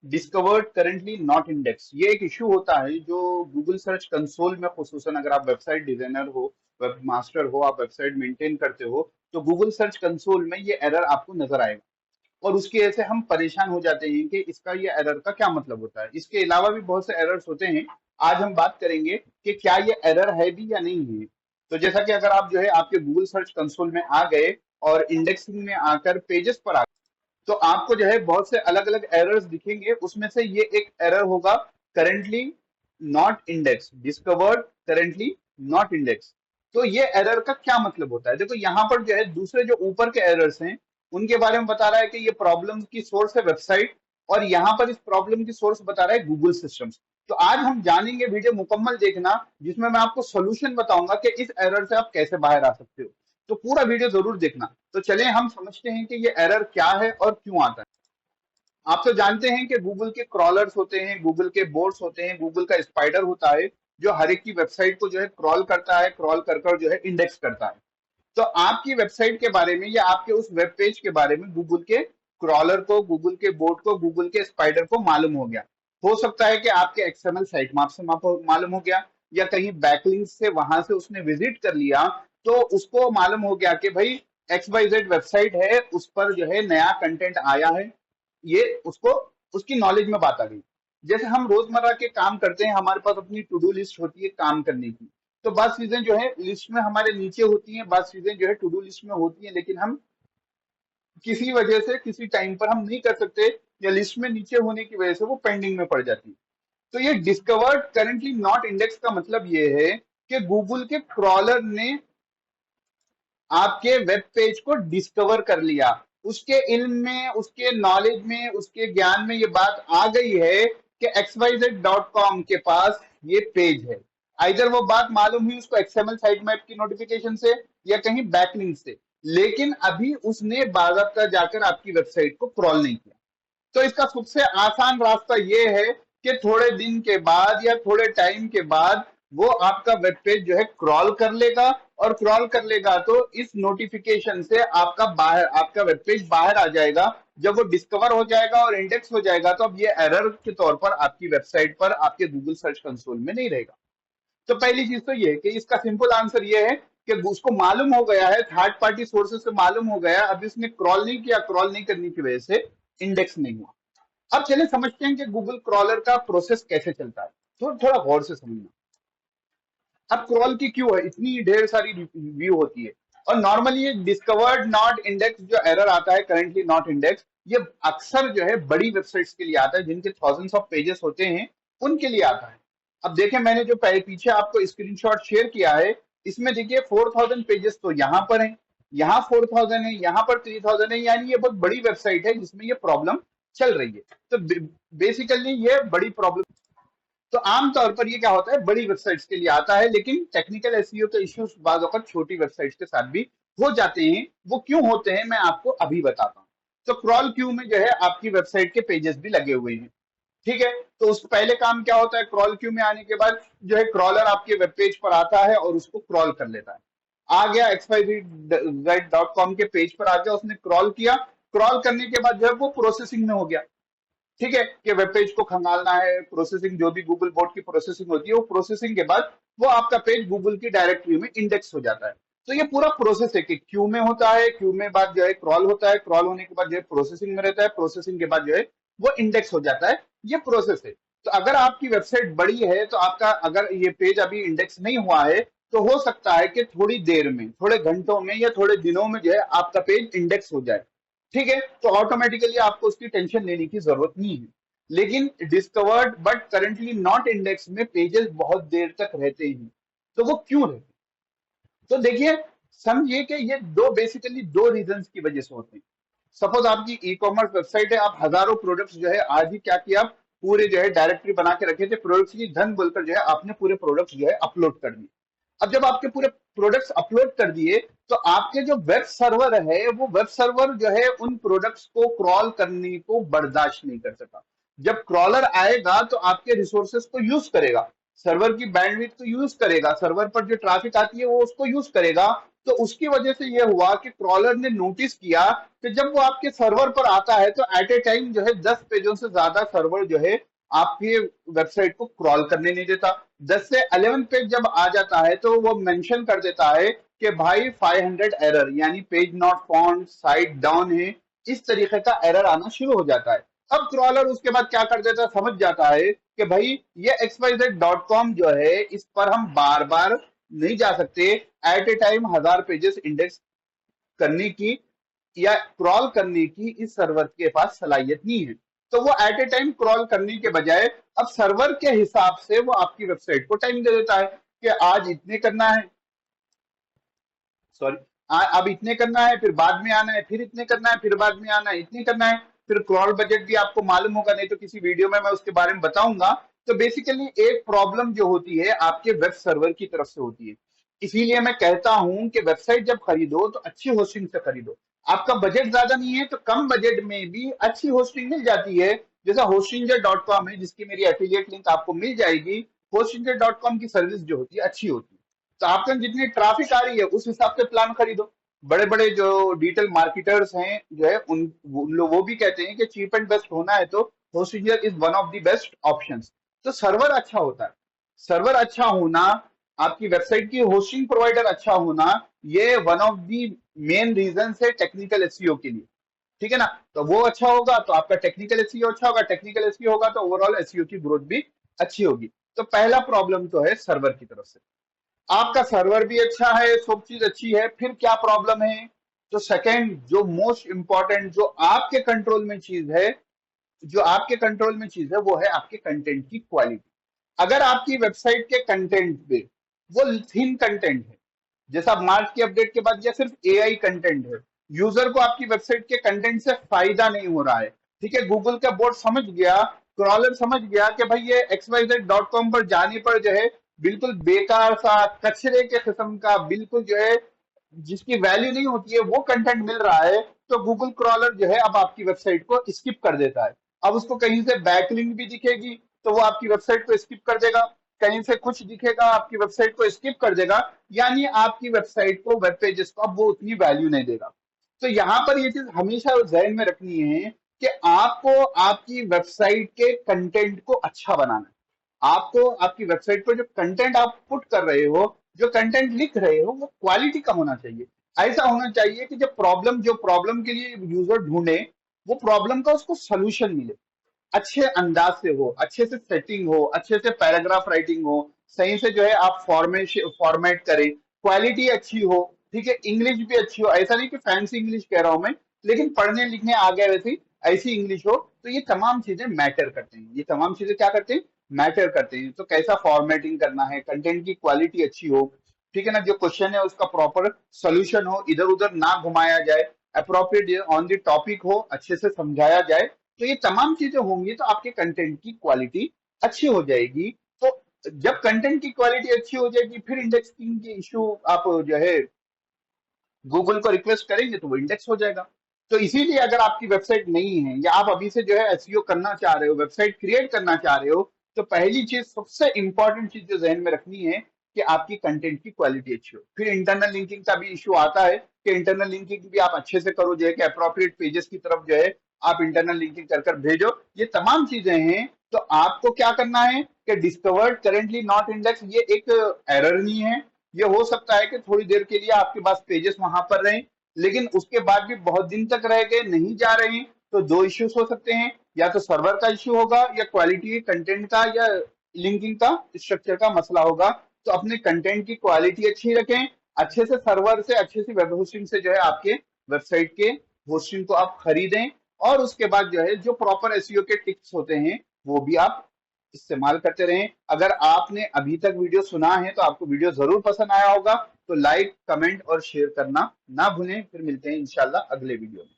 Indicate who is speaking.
Speaker 1: Discovered currently not index, ये एक issue होता है जो गूगल सर्च कंसोल में, खुसूसन अगर आप वेबसाइट डिजाइनर हो, वेब मास्टर हो, आप वेबसाइट मेंटेन करते हो, तो गूगल सर्च कंसोल में ये एरर आपको नजर आएगा। और उसकी वजह से हम परेशान हो जाते हैं कि इसका ये एरर का क्या मतलब होता है। इसके अलावा भी बहुत से एरर्स होते हैं। आज हम बात करेंगे कि क्या ये एरर है भी या नहीं है। तो जैसा कि अगर आप जो है आपके गूगल सर्च कंसोल में आ गए और इंडेक्सिंग में आकर पेजेस पर आ, तो आपको जो है बहुत से अलग अलग एरर्स दिखेंगे। उसमें से ये एक एरर होगा, currently not index, discovered currently not index. तो ये एरर का क्या मतलब होता है? देखो यहाँ पर जो है दूसरे जो ऊपर के एरर्स हैं उनके बारे में बता रहा है कि ये प्रॉब्लम की सोर्स है वेबसाइट, और यहाँ पर इस प्रॉब्लम की सोर्स बता रहा है गूगल सिस्टम्स। तो आज हम जानेंगे, वीडियो मुकम्मल देखना, जिसमें मैं आपको सोल्यूशन बताऊंगा कि इस एरर से आप कैसे बाहर आ सकते हो। तो पूरा वीडियो जरूर देखना। तो चलें हम समझते हैं कि ये एरर क्या है और क्यों आता है। आप तो जानते हैं कि गूगल के क्रॉलर्स होते हैं, गूगल के बोट्स होते हैं, गूगल का स्पाइडर होता है जो हर एक की वेबसाइट को जो है क्रॉल करता है, क्रॉल कर कर जो है इंडेक्स करता है। तो आपकी वेबसाइट के बारे में या आपके उस वेब पेज के बारे में गूगल के क्रॉलर को, गूगल के बोट को, गूगल के स्पाइडर को मालूम हो गया। हो सकता है कि आपके एक्सएमएल साइट मैप से मालूम हो गया, या कहीं बैकलिंक से वहां से उसने विजिट कर लिया, तो उसको मालूम हो गया कि भाई XYZ वेबसाइट है, उस पर जो है नया कंटेंट आया है। ये उसको, उसकी नॉलेज में बात आ गई। जैसे हम रोजमर्रा के काम करते हैं, हमारे पास अपनी टू डू लिस्ट होती है काम करने की। तो बात चीजें जो है लिस्ट में हमारे नीचे होती हैं, बात चीजें जो है टू डू लिस्ट में होती हैं, लेकिन हम किसी वजह से किसी टाइम पर हम नहीं कर सकते, या लिस्ट में नीचे होने की वजह से वो पेंडिंग में पड़ जाती है। तो ये डिस्कवर्ड करेंटली नॉट इंडेक्स का मतलब ये है कि गूगल के क्रॉलर ने आपके वेब पेज को डिस्कवर कर लिया। उसके इल्म में, उसके नॉलेज में, उसके ज्ञान में ये बात आ गई है कि xyz.com के पास ये पेज है। आइदर वो बात मालूम हुई उसको एक्सएमएल साइट मैप की नोटिफिकेशन से या कहीं बैकलिंक से, लेकिन अभी उसने बाकायदा जाकर आपकी वेबसाइट को क्रॉल नहीं किया। तो इसका सबसे आसान रास्ता ये है कि थोड़े दिन के बाद या थोड़े टाइम के बाद वो आपका वेब पेज जो है क्रॉल कर लेगा, और क्रॉल कर लेगा तो इस नोटिफिकेशन से आपका बाहर, आपका वेब पेज बाहर आ जाएगा। जब वो डिस्कवर हो जाएगा और इंडेक्स हो जाएगा, तो अब ये एरर के तौर पर आपकी वेबसाइट पर, आपके गूगल सर्च कंसोल में नहीं रहेगा। तो पहली चीज तो ये है कि इसका सिंपल आंसर ये है कि उसको मालूम हो गया है, थर्ड पार्टी सोर्सेस से मालूम हो गया, अब इसने क्रॉल नहीं किया, क्रॉल नहीं करने की वजह से इंडेक्स नहीं हुआ। अब चलिए समझते हैं कि गूगल क्रॉलर का प्रोसेस कैसे चलता है। तो थोड़ा गौर से समझना। अब क्रॉल की क्यों है इतनी ढेर सारी व्यू होती है, और नॉर्मली ये डिस्कवर्ड नॉट इंडेक्स जो एरर आता है, करेंटली नॉट इंडेक्स, ये अक्सर जो है बड़ी वेबसाइट्स के लिए आता है जिनके थाउजेंड्स ऑफ पेजेस होते हैं, उनके लिए आता है। अब देखें, मैंने जो पीछे आपको स्क्रीनशॉट शेयर किया है, इसमें देखिए 4000 पेजेस तो यहाँ पर है, यहाँ 4000 है, यहाँ पर 3000 है, यानी ये बहुत बड़ी वेबसाइट है जिसमें ये प्रॉब्लम चल रही है। तो बेसिकली ये बड़ी प्रॉब्लम। तो आमतौर पर ये क्या होता है, बड़ी वेबसाइट्स के लिए आता है, लेकिन टेक्निकल एसईओ के इश्यूज बाद वक्त छोटी वेबसाइट्स के साथ भी हो जाते हैं। वो क्यों होते हैं मैं आपको अभी बताता हूँ। तो क्रॉल क्यू में जो है आपकी वेबसाइट के पेजेस भी लगे हुए हैं, ठीक है। तो उस पहले काम क्या होता है, क्रॉल क्यू में आने के बाद जो है क्रॉलर आपके वेब पेज पर आता है और उसको क्रॉल कर लेता है। आ गया xyz.com के पेज पर आ गया, उसने क्रॉल किया, क्रॉल करने के बाद जो है वो प्रोसेसिंग में हो गया, ठीक है, कि वेब पेज को खंगालना है, प्रोसेसिंग, जो भी गूगल बोट की प्रोसेसिंग होती है, वो प्रोसेसिंग के बाद वो आपका पेज गूगल की डायरेक्टरी में इंडेक्स हो जाता है। तो ये पूरा प्रोसेस है कि क्यू में होता है, क्यू में बाद जो है क्रॉल होता है, क्रॉल होने के बाद जो है प्रोसेसिंग में रहता है, प्रोसेसिंग के बाद जो है वो इंडेक्स हो जाता है। ये प्रोसेस है। तो अगर आपकी वेबसाइट बड़ी है, तो आपका अगर ये पेज अभी इंडेक्स नहीं हुआ है, तो हो सकता है कि थोड़ी देर में, थोड़े घंटों में या थोड़े दिनों में जो है आपका पेज इंडेक्स हो जाए, ठीक है। तो ऑटोमेटिकली आपको उसकी टेंशन लेने की जरूरत नहीं है। लेकिन discovered but currently not index में पेजेस बहुत देर तक रहते हैं। तो वो क्यों रहते हैं? तो देखिए, समझिए कि ये बेसिकली दो रीजंस की वजह से होते हैं। सपोज आपकी ई कॉमर्स वेबसाइट है, आप हजारों प्रोडक्ट्स जो है, आज ही क्या किया, पूरे जो है डायरेक्टरी बना के रखे थे, प्रोडक्ट्स की धन बोलकर जो है आपने पूरे प्रोडक्ट्स जो है अपलोड कर दिए। अब जब आपके पूरे प्रोडक्ट्स अपलोड कर दिए, तो आपके जो वेब सर्वर है, वो वेब सर्वर जो है उन प्रोडक्ट्स को क्रॉल करने को बर्दाश्त नहीं कर सका। जब क्रॉलर आएगा तो आपके रिसोर्सेस को यूज करेगा, सर्वर की बैंडविड्थ को यूज करेगा, सर्वर पर जो ट्रैफिक आती है वो उसको यूज करेगा। तो उसकी वजह से ये हुआ कि क्रॉलर ने नोटिस किया कि जब वो आपके सर्वर पर आता है तो एट ए टाइम जो है 10 पेजों से ज्यादा सर्वर जो है आपके वेबसाइट को क्रॉल करने नहीं देता। 10 से 11 पेज जब आ जाता है तो वो मेंशन कर देता है कि भाई 500 एरर, यानी page not found, site down है, इस तरीके का एरर आना शुरू हो जाता है। अब क्रॉलर उसके बाद क्या कर देता है, समझ जाता है कि भाई ये xyz.com जो है इस पर हम बार बार नहीं जा सकते, at a time 1000 pages index करने की या क्रॉल करने की इस सर्वर के पास सलाहियत नहीं है। तो वो एट ए टाइम क्रॉल करने के बजाय अब सर्वर के हिसाब से वो आपकी वेबसाइट को टाइम दे देता है कि आज इतने करना है, सॉरी, अब इतने करना है, फिर बाद में आना है, फिर इतने करना है, फिर बाद में आना है, इतने करना है। फिर क्रॉल बजट भी आपको मालूम होगा, नहीं तो किसी वीडियो में मैं उसके बारे में बताऊंगा। तो बेसिकली एक प्रॉब्लम जो होती है आपके वेब सर्वर की तरफ से होती है। इसीलिए मैं कहता हूं कि वेबसाइट जब खरीदो तो अच्छी होस्टिंग से खरीदो। आपका बजट ज्यादा नहीं है तो कम बजट में भी अच्छी होस्टिंग मिल जाती है। जैसा hostinger.com है, जिसकी मेरी एफिलिएट लिंक आपको मिल जाएगी। hostinger.com की सर्विस जो होती है अच्छी होती है। तो आपके जितनी ट्रैफिक आ रही है उस हिसाब से प्लान खरीदो। बड़े बड़े जो डिजिटल मार्केटर्स हैं जो है उन लोग वो भी कहते हैं कि चीप एंड बेस्ट होना है तो Hostinger is one of the best options. तो सर्वर अच्छा होता है, सर्वर अच्छा होना, आपकी वेबसाइट की होस्टिंग प्रोवाइडर अच्छा होना, ये one of the main reason है टेक्निकल एसईओ के लिए। ठीक है ना? तो वो अच्छा होगा तो आपका टेक्निकल एसईओ अच्छा होगा, टेक्निकल एसईओ होगा तो ओवरऑल एसईओ की ग्रोथ भी अच्छी होगी। तो पहला प्रॉब्लम तो है सर्वर की तरफ से। आपका सर्वर भी अच्छा है, सब चीज अच्छी है, फिर क्या प्रॉब्लम है? तो सेकंड जो मोस्ट इंपॉर्टेंट जो आपके कंट्रोल में चीज है, जो आपके कंट्रोल में चीज है वो है आपके कंटेंट की क्वालिटी। अगर आपकी वेबसाइट के कंटेंट पे वो थिन कंटेंट है, जैसा मार्च की अपडेट के बाद या सिर्फ एआई कंटेंट है, यूजर को आपकी वेबसाइट के कंटेंट से फायदा नहीं हो रहा है, ठीक है, गूगल का बोर्ड समझ गया, क्रॉलर समझ गया कि भाई ये xyz.com पर जाने पर जो है बिल्कुल बेकार सा कचरे के किस्म का, बिल्कुल जो है जिसकी वैल्यू नहीं होती है वो कंटेंट मिल रहा है, तो गूगल क्रॉलर जो है अब आपकी वेबसाइट को स्किप कर देता है। अब उसको कहीं से बैकलिंक भी दिखेगी तो वो आपकी वेबसाइट को स्किप कर देगा, कहीं से कुछ दिखेगा आपकी वेबसाइट को स्किप कर देगा, यानी आपकी वेबसाइट को, वेब पेजेस को अब वो उतनी वैल्यू नहीं देगा। तो यहाँ पर ये चीज हमेशा जहन में रखनी है कि आपको आपकी वेबसाइट के कंटेंट को अच्छा बनाना है। आपको आपकी वेबसाइट पर जो कंटेंट आप पुट कर रहे हो, जो कंटेंट लिख रहे हो, वो क्वालिटी का होना चाहिए। ऐसा होना चाहिए कि जो प्रॉब्लम के लिए यूजर ढूंढे, वो प्रॉब्लम का उसको सोल्यूशन मिले, अच्छे अंदाज से हो, अच्छे से सेटिंग हो, अच्छे से पैराग्राफ राइटिंग हो, सही से जो है आप फॉर्मेट करें, क्वालिटी अच्छी हो, ठीक है, इंग्लिश भी अच्छी हो, ऐसा नहीं कि फैंसी इंग्लिश कह रहा हूं मैं, लेकिन पढ़ने लिखने आ गए वैसे ऐसी इंग्लिश हो। तो ये तमाम चीजें मैटर करते हैं, ये तमाम चीजें क्या करते हैं, मैटर करते हैं। तो कैसा फॉर्मेटिंग करना है, कंटेंट की क्वालिटी अच्छी हो, ठीक है ना, जो क्वेश्चन है उसका प्रॉपर सोल्यूशन हो, इधर उधर ना घुमाया जाए, अप्रोप्रिएट ऑन द टॉपिक हो, अच्छे से समझाया जाए। तो ये तमाम चीजें होंगी तो आपके कंटेंट की क्वालिटी अच्छी हो जाएगी। तो जब कंटेंट की क्वालिटी अच्छी हो जाएगी फिर इंडेक्सिंग की इशू आप जो है गूगल को रिक्वेस्ट करेंगे तो वो इंडेक्स हो जाएगा। तो इसीलिए अगर आपकी वेबसाइट नहीं है या आप अभी से जो है एसईओ करना चाह रहे हो, वेबसाइट क्रिएट करना चाह रहे हो, तो पहली चीज, सबसे इंपॉर्टेंट चीज जो जहन में रखनी है कि आपकी कंटेंट की क्वालिटी अच्छी हो। फिर इंटरनल लिंकिंग का भी इशू आता है कि इंटरनल लिंकिंग भी आप अच्छे से करो, जो है कि अप्रोप्रिएट पेजेस की तरफ जो है आप इंटरनल लिंकिंग कर कर भेजो। ये तमाम चीजें हैं। तो आपको क्या करना है कि डिस्कवर्ड करेंटली नॉट इंडेक्स ये एक एरर नहीं है। ये हो सकता है कि थोड़ी देर के लिए आपके पास पेजेस वहां पर रहें, लेकिन उसके बाद भी बहुत दिन तक रह गए, नहीं जा रहे हैं, तो दो इश्यूज हो सकते हैं, या तो सर्वर का इश्यू होगा या क्वालिटी कंटेंट का या लिंकिंग का स्ट्रक्चर का मसला होगा। तो अपने कंटेंट की क्वालिटी अच्छी रखें, अच्छे से सर्वर से, अच्छे से वेब होस्टिंग से जो है आपके वेबसाइट के होस्टिंग को आप खरीदें, और उसके बाद जो है जो प्रॉपर एसईओ के टिप्स होते हैं वो भी आप इस्तेमाल करते रहें। अगर आपने अभी तक वीडियो सुना है तो आपको वीडियो जरूर पसंद आया होगा, तो लाइक, कमेंट और शेयर करना ना भूलें। फिर मिलते हैं इंशाल्लाह अगले वीडियो में।